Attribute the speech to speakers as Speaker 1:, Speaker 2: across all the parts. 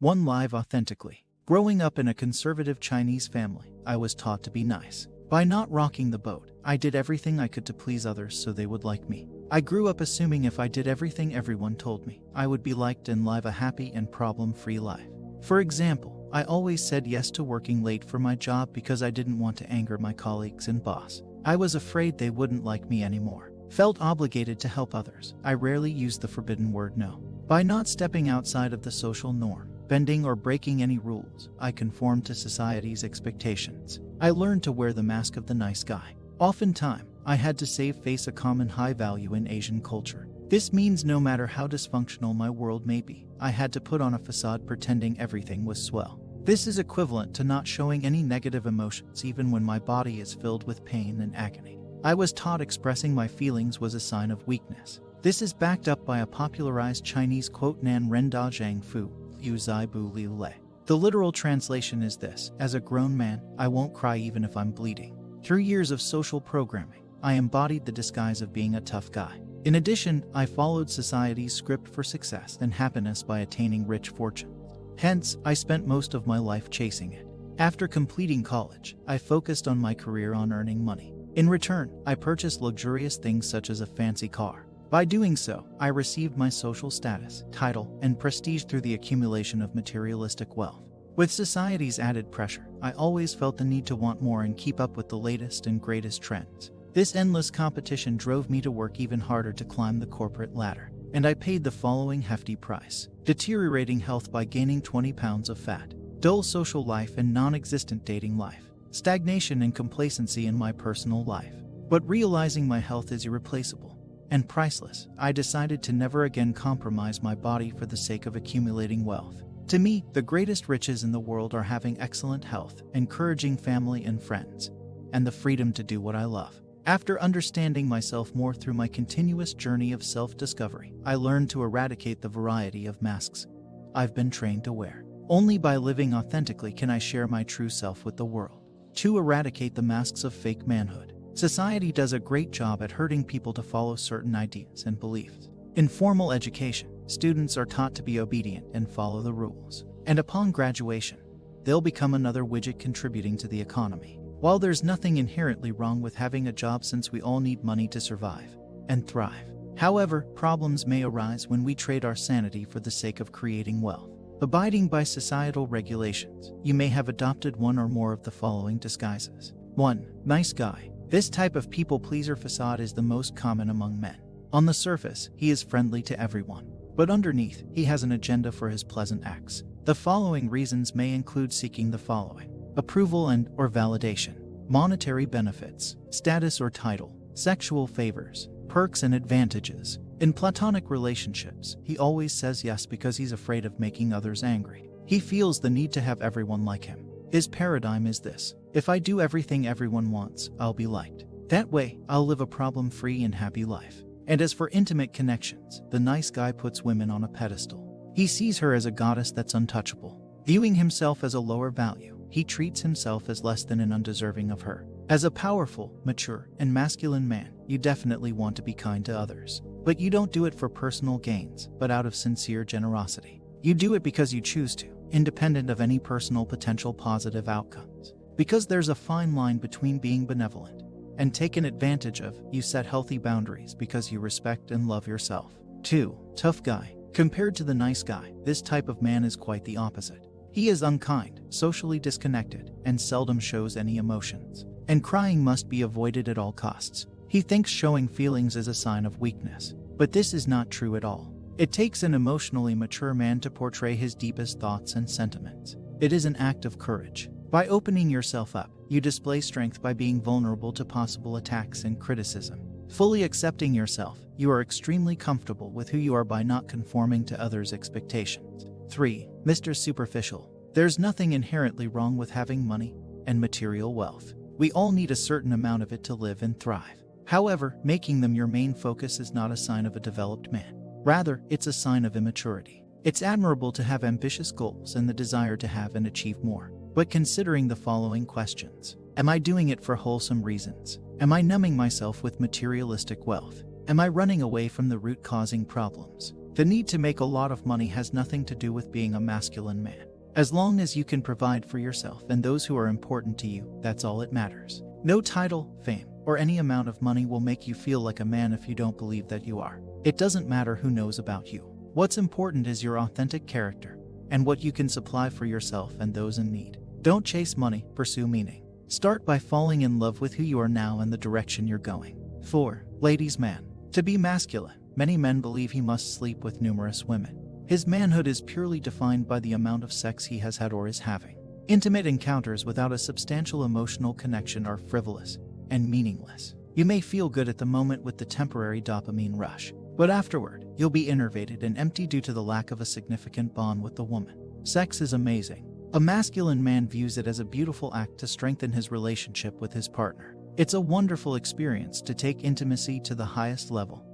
Speaker 1: 1. Live authentically. Growing up in a conservative Chinese family, I was taught to be nice. By not rocking the boat, I did everything I could to please others so they would like me. I grew up assuming if I did everything everyone told me, I would be liked and live a happy and problem-free life. For example, I always said yes to working late for my job because I didn't want to anger my colleagues and boss. I was afraid they wouldn't like me anymore. Felt obligated to help others. I rarely used the forbidden word no. By not stepping outside of the social norm, bending or breaking any rules, I conformed to society's expectations. I learned to wear the mask of the nice guy. Oftentimes, I had to save face, a common high value in Asian culture. This means no matter how dysfunctional my world may be, I had to put on a facade pretending everything was swell. This is equivalent to not showing any negative emotions even when my body is filled with pain and agony. I was taught expressing my feelings was a sign of weakness. This is backed up by a popularized Chinese quote, Nan ren da zhang fu, liu zai bu liu lei. The literal translation is this: as a grown man, I won't cry even if I'm bleeding. Through years of social programming, I embodied the disguise of being a tough guy. In addition, I followed society's script for success and happiness by attaining rich fortunes. Hence, I spent most of my life chasing it. After completing college, I focused on my career on earning money. In return, I purchased luxurious things such as a fancy car. By doing so, I received my social status, title, and prestige through the accumulation of materialistic wealth. With society's added pressure, I always felt the need to want more and keep up with the latest and greatest trends. This endless competition drove me to work even harder to climb the corporate ladder. And I paid the following hefty price: deteriorating health by gaining 20 pounds of fat, dull social life and non-existent dating life, stagnation and complacency in my personal life. But realizing my health is irreplaceable and priceless, I decided to never again compromise my body for the sake of accumulating wealth. To me, the greatest riches in the world are having excellent health, encouraging family and friends, and the freedom to do what I love. After understanding myself more through my continuous journey of self-discovery, I learned to eradicate the variety of masks I've been trained to wear. Only by living authentically can I share my true self with the world. 2. Eradicate the masks of fake manhood. Society does a great job at hurting people to follow certain ideas and beliefs. In formal education, students are taught to be obedient and follow the rules. And upon graduation, they'll become another widget contributing to the economy. While there's nothing inherently wrong with having a job since we all need money to survive and thrive. However, problems may arise when we trade our sanity for the sake of creating wealth. Abiding by societal regulations, you may have adopted one or more of the following disguises. 1. Nice guy. This type of people-pleaser facade is the most common among men. On the surface, he is friendly to everyone, but underneath, he has an agenda for his pleasant acts. The following reasons may include seeking the following: approval and/or validation, monetary benefits, status or title, sexual favors, perks and advantages. In platonic relationships, he always says yes because he's afraid of making others angry. He feels the need to have everyone like him. His paradigm is this: if I do everything everyone wants, I'll be liked. That way, I'll live a problem-free and happy life. And as for intimate connections, the nice guy puts women on a pedestal. He sees her as a goddess that's untouchable. Viewing himself as a lower value, he treats himself as less than and undeserving of her. As a powerful, mature, and masculine man, you definitely want to be kind to others. But you don't do it for personal gains, but out of sincere generosity. You do it because you choose to, independent of any personal potential positive outcomes. Because there's a fine line between being benevolent and taken advantage of, you set healthy boundaries because you respect and love yourself. 2. Tough guy. Compared to the nice guy, this type of man is quite the opposite. He is unkind, socially disconnected, and seldom shows any emotions. And crying must be avoided at all costs. He thinks showing feelings is a sign of weakness, but this is not true at all. It takes an emotionally mature man to portray his deepest thoughts and sentiments. It is an act of courage. By opening yourself up, you display strength by being vulnerable to possible attacks and criticism. Fully accepting yourself, you are extremely comfortable with who you are by not conforming to others' expectations. 3. Mr. Superficial. There's nothing inherently wrong with having money and material wealth. We all need a certain amount of it to live and thrive. However, making them your main focus is not a sign of a developed man. Rather, it's a sign of immaturity. It's admirable to have ambitious goals and the desire to have and achieve more. But considering the following questions: am I doing it for wholesome reasons? Am I numbing myself with materialistic wealth? Am I running away from the root causing problems? The need to make a lot of money has nothing to do with being a masculine man. As long as you can provide for yourself and those who are important to you, that's all it matters. No title, fame, or any amount of money will make you feel like a man if you don't believe that you are. It doesn't matter who knows about you. What's important is your authentic character and what you can supply for yourself and those in need. Don't chase money, pursue meaning. Start by falling in love with who you are now and the direction you're going. 4. Ladies' man. To be masculine, many men believe he must sleep with numerous women. His manhood is purely defined by the amount of sex he has had or is having. Intimate encounters without a substantial emotional connection are frivolous and meaningless. You may feel good at the moment with the temporary dopamine rush, but afterward, you'll be enervated and empty due to the lack of a significant bond with the woman. Sex is amazing. A masculine man views it as a beautiful act to strengthen his relationship with his partner. It's a wonderful experience to take intimacy to the highest level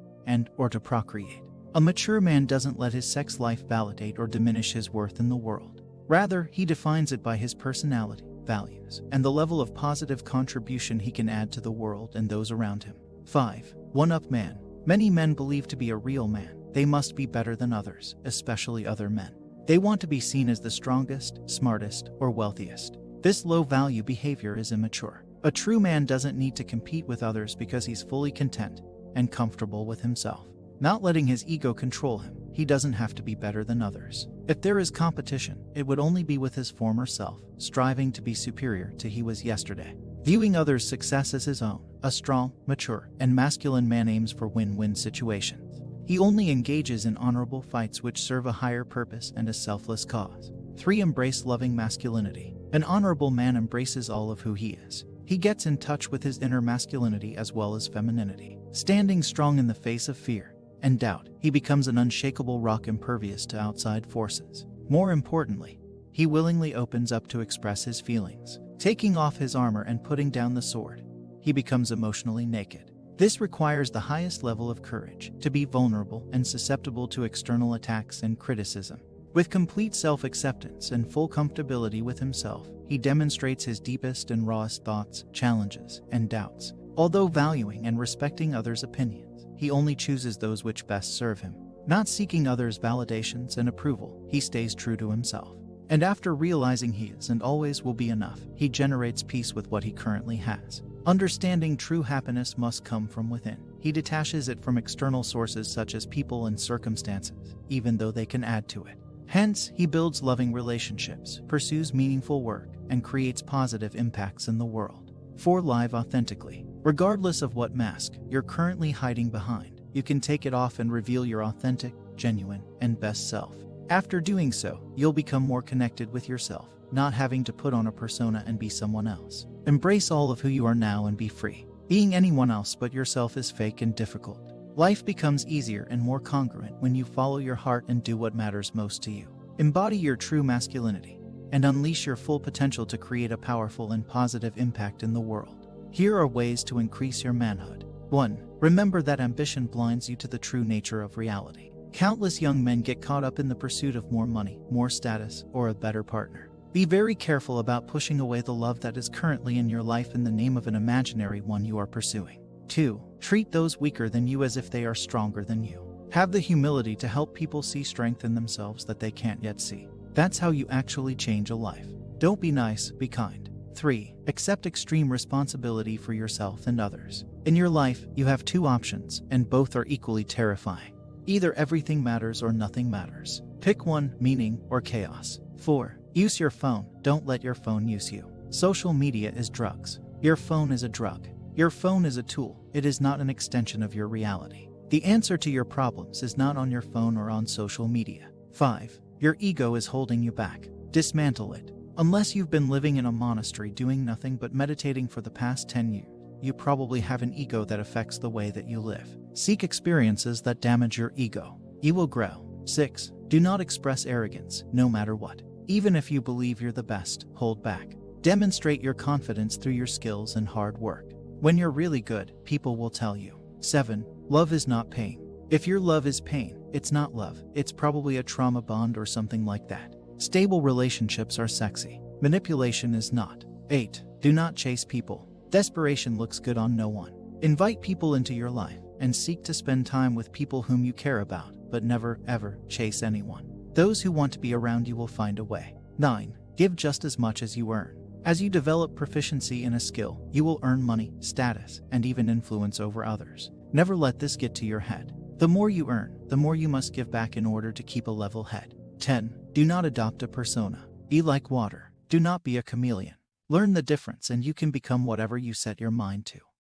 Speaker 1: or to procreate. A mature man doesn't let his sex life validate or diminish his worth in the world. Rather, he defines it by his personality, values, and the level of positive contribution he can add to the world and those around him. 5. One-up man. Many men believe to be a real man, they must be better than others, especially other men. They want to be seen as the strongest, smartest, or wealthiest. This low-value behavior is immature. A true man doesn't need to compete with others because he's fully content and comfortable with himself. Not letting his ego control him, he doesn't have to be better than others. If there is competition, it would only be with his former self, striving to be superior to he was yesterday. Viewing others' success as his own, a strong, mature, and masculine man aims for win-win situations. He only engages in honorable fights which serve a higher purpose and a selfless cause. 3. Embrace loving masculinity. An honorable man embraces all of who he is. He gets in touch with his inner masculinity as well as femininity. Standing strong in the face of fear and doubt, he becomes an unshakable rock impervious to outside forces. More importantly, he willingly opens up to express his feelings. Taking off his armor and putting down the sword, he becomes emotionally naked. This requires the highest level of courage to be vulnerable and susceptible to external attacks and criticism. With complete self-acceptance and full comfortability with himself, he demonstrates his deepest and rawest thoughts, challenges, and doubts. Although valuing and respecting others' opinions, he only chooses those which best serve him. Not seeking others' validations and approval, he stays true to himself. And after realizing he is and always will be enough, he generates peace with what he currently has. Understanding true happiness must come from within. He detaches it from external sources such as people and circumstances, even though they can add to it. Hence, he builds loving relationships, pursues meaningful work, and creates positive impacts in the world. 4. Live authentically. Regardless of what mask you're currently hiding behind, you can take it off and reveal your authentic, genuine, and best self. After doing so, you'll become more connected with yourself, not having to put on a persona and be someone else. Embrace all of who you are now and be free. Being anyone else but yourself is fake and difficult. Life becomes easier and more congruent when you follow your heart and do what matters most to you. Embody your true masculinity and unleash your full potential to create a powerful and positive impact in the world. Here are ways to increase your manhood. 1. Remember that ambition blinds you to the true nature of reality. Countless young men get caught up in the pursuit of more money, more status, or a better partner. Be very careful about pushing away the love that is currently in your life in the name of an imaginary one you are pursuing. 2. Treat those weaker than you as if they are stronger than you. Have the humility to help people see strength in themselves that they can't yet see. That's how you actually change a life. Don't be nice, be kind. 3. Accept extreme responsibility for yourself and others. In your life, you have two options, and both are equally terrifying. Either everything matters or nothing matters. Pick one, meaning or chaos. 4. Use your phone. Don't let your phone use you. Social media is drugs. Your phone is a drug. Your phone is a tool. It is not an extension of your reality. The answer to your problems is not on your phone or on social media. 5. Your ego is holding you back. Dismantle it. Unless you've been living in a monastery doing nothing but meditating for the past 10 years, you probably have an ego that affects the way that you live. Seek experiences that damage your ego. You will grow. 6. Do not express arrogance, no matter what. Even if you believe you're the best, hold back. Demonstrate your confidence through your skills and hard work. When you're really good, people will tell you. 7. Love is not pain. If your love is pain, it's not love. It's probably a trauma bond or something like that. Stable relationships are sexy. Manipulation is not. 8. Do not chase people. Desperation looks good on no one. Invite people into your life and seek to spend time with people whom you care about. but never, ever chase anyone. Those who want to be around you will find a way. 9. Give just as much as you earn. As you develop proficiency in a skill, you will earn money, status, and even influence over others. Never let this get to your head. The more you earn, the more you must give back in order to keep a level head. 10. Do not adopt a persona. Be like water. Do not be a chameleon. Learn the difference and you can become whatever you set your mind to.